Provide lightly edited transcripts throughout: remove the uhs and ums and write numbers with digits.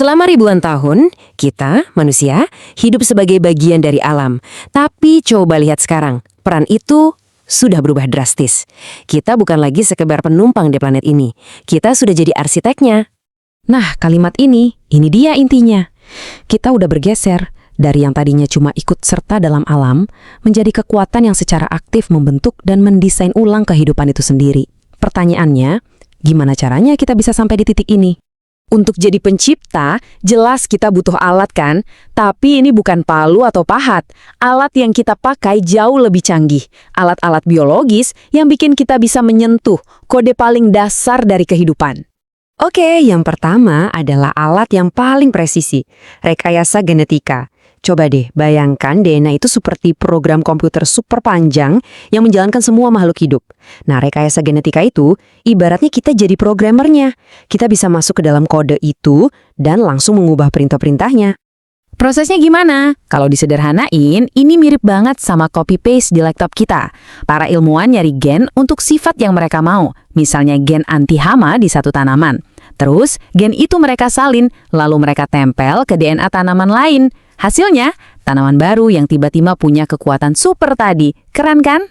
Selama ribuan tahun, kita, manusia, hidup sebagai bagian dari alam. Tapi coba lihat sekarang, peran itu sudah berubah drastis. Kita bukan lagi sekedar penumpang di planet ini. Kita sudah jadi arsiteknya. Nah, kalimat ini dia intinya. Kita udah bergeser dari yang tadinya cuma ikut serta dalam alam, menjadi kekuatan yang secara aktif membentuk dan mendesain ulang kehidupan itu sendiri. Pertanyaannya, gimana caranya kita bisa sampai di titik ini? Untuk jadi pencipta, jelas kita butuh alat kan? Tapi ini bukan palu atau pahat. Alat yang kita pakai jauh lebih canggih. Alat-alat biologis yang bikin kita bisa menyentuh kode paling dasar dari kehidupan. Oke, yang pertama adalah alat yang paling presisi, rekayasa genetika. Coba deh, bayangkan DNA itu seperti program komputer super panjang yang menjalankan semua makhluk hidup. Nah, rekayasa genetika itu, ibaratnya kita jadi programmernya. Kita bisa masuk ke dalam kode itu dan langsung mengubah perintah-perintahnya. Prosesnya gimana? Kalau disederhanain, ini mirip banget sama copy-paste di laptop kita. Para ilmuwan nyari gen untuk sifat yang mereka mau, misalnya gen anti hama di satu tanaman. Terus, gen itu mereka salin, lalu mereka tempel ke DNA tanaman lain. Hasilnya, tanaman baru yang tiba-tiba punya kekuatan super tadi. Keren kan?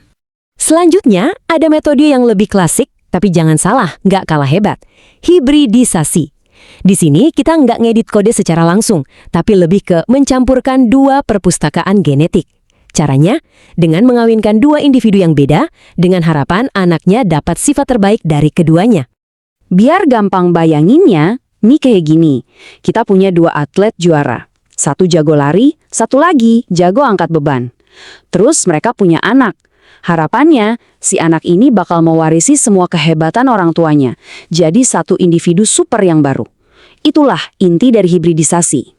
Selanjutnya, ada metode yang lebih klasik, tapi jangan salah, nggak kalah hebat. Hibridisasi. Di sini kita nggak ngedit kode secara langsung, tapi lebih ke mencampurkan dua perpustakaan genetik. Caranya, dengan mengawinkan dua individu yang beda, dengan harapan anaknya dapat sifat terbaik dari keduanya. Biar gampang bayanginnya, nih kayak gini. Kita punya dua atlet juara. Satu jago lari, satu lagi jago angkat beban. Terus mereka punya anak. Harapannya, si anak ini bakal mewarisi semua kehebatan orang tuanya. Jadi satu individu super yang baru. Itulah inti dari hibridisasi.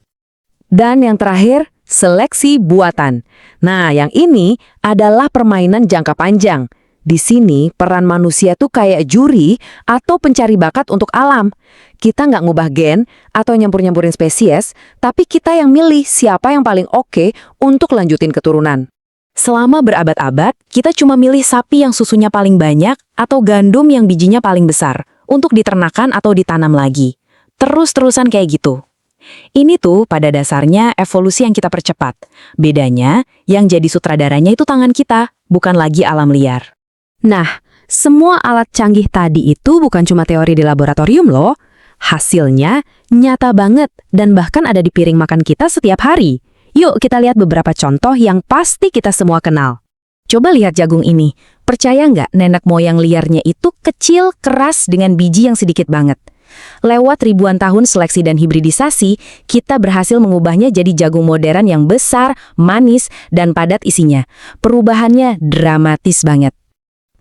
Dan yang terakhir, seleksi buatan. Nah, yang ini adalah permainan jangka panjang. Di sini, peran manusia tuh kayak juri atau pencari bakat untuk alam. Kita nggak ngubah gen atau nyampur-nyampurin spesies, tapi kita yang milih siapa yang paling oke untuk lanjutin keturunan. Selama berabad-abad, kita cuma milih sapi yang susunya paling banyak atau gandum yang bijinya paling besar untuk diternakan atau ditanam lagi. Terus-terusan kayak gitu. Ini tuh pada dasarnya evolusi yang kita percepat. Bedanya, yang jadi sutradaranya itu tangan kita, bukan lagi alam liar. Nah, semua alat canggih tadi itu bukan cuma teori di laboratorium loh. Hasilnya nyata banget dan bahkan ada di piring makan kita setiap hari. Yuk kita lihat beberapa contoh yang pasti kita semua kenal. Coba lihat jagung ini. Percaya nggak nenek moyang liarnya itu kecil, keras dengan biji yang sedikit banget. Lewat ribuan tahun seleksi dan hibridisasi, kita berhasil mengubahnya jadi jagung modern yang besar, manis, dan padat isinya. Perubahannya dramatis banget.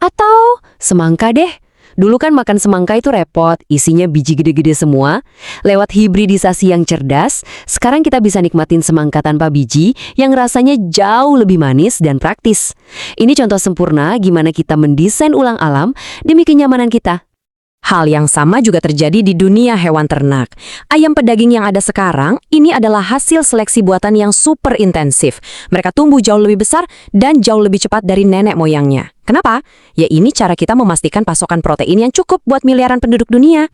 Atau semangka deh. Dulu kan makan semangka itu repot, isinya biji gede-gede semua. Lewat hibridisasi yang cerdas, sekarang kita bisa nikmatin semangka tanpa biji yang rasanya jauh lebih manis dan praktis. Ini contoh sempurna gimana kita mendesain ulang alam demi kenyamanan kita. Hal yang sama juga terjadi di dunia hewan ternak. Ayam pedaging yang ada sekarang, ini adalah hasil seleksi buatan yang super intensif. Mereka tumbuh jauh lebih besar dan jauh lebih cepat dari nenek moyangnya. Kenapa? Ya ini cara kita memastikan pasokan protein yang cukup buat miliaran penduduk dunia.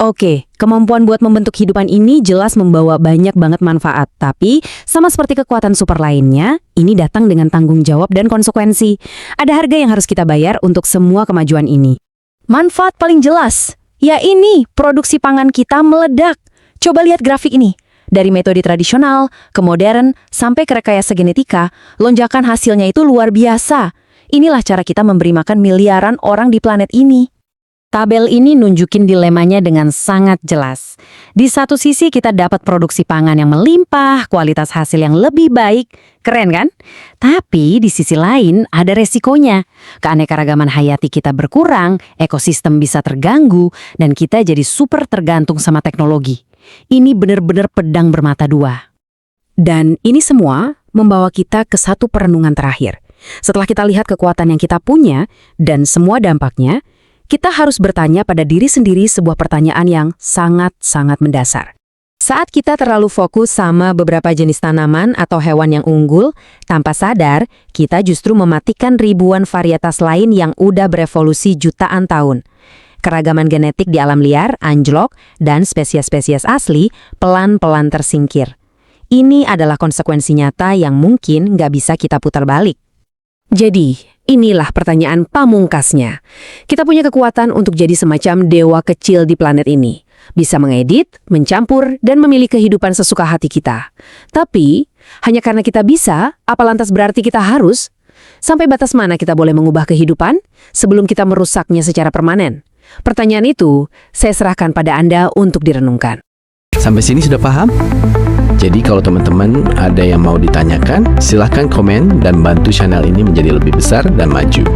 Oke, kemampuan buat membentuk kehidupan ini jelas membawa banyak banget manfaat. Tapi, sama seperti kekuatan super lainnya, ini datang dengan tanggung jawab dan konsekuensi. Ada harga yang harus kita bayar untuk semua kemajuan ini. Manfaat paling jelas, ya ini produksi pangan kita meledak. Coba lihat grafik ini. Dari metode tradisional, ke modern, sampai ke rekayasa genetika, lonjakan hasilnya itu luar biasa. Inilah cara kita memberi makan miliaran orang di planet ini. Tabel ini nunjukin dilemanya dengan sangat jelas. Di satu sisi kita dapat produksi pangan yang melimpah, kualitas hasil yang lebih baik. Keren kan? Tapi di sisi lain ada resikonya. Keanekaragaman hayati kita berkurang, ekosistem bisa terganggu, dan kita jadi super tergantung sama teknologi. Ini benar-benar pedang bermata dua. Dan ini semua membawa kita ke satu perenungan terakhir. Setelah kita lihat kekuatan yang kita punya dan semua dampaknya, kita harus bertanya pada diri sendiri sebuah pertanyaan yang sangat-sangat mendasar. Saat kita terlalu fokus sama beberapa jenis tanaman atau hewan yang unggul, tanpa sadar, kita justru mematikan ribuan varietas lain yang udah berevolusi jutaan tahun. Keragaman genetik di alam liar anjlok dan spesies-spesies asli pelan-pelan tersingkir. Ini adalah konsekuensi nyata yang mungkin nggak bisa kita putar balik. Jadi, inilah pertanyaan pamungkasnya. Kita punya kekuatan untuk jadi semacam dewa kecil di planet ini. Bisa mengedit, mencampur, dan memilih kehidupan sesuka hati kita. Tapi, hanya karena kita bisa, apa lantas berarti kita harus? Sampai batas mana kita boleh mengubah kehidupan sebelum kita merusaknya secara permanen? Pertanyaan itu, saya serahkan pada Anda untuk direnungkan. Sampai sini sudah paham? Jadi kalau teman-teman ada yang mau ditanyakan, silahkan komen dan bantu channel ini menjadi lebih besar dan maju.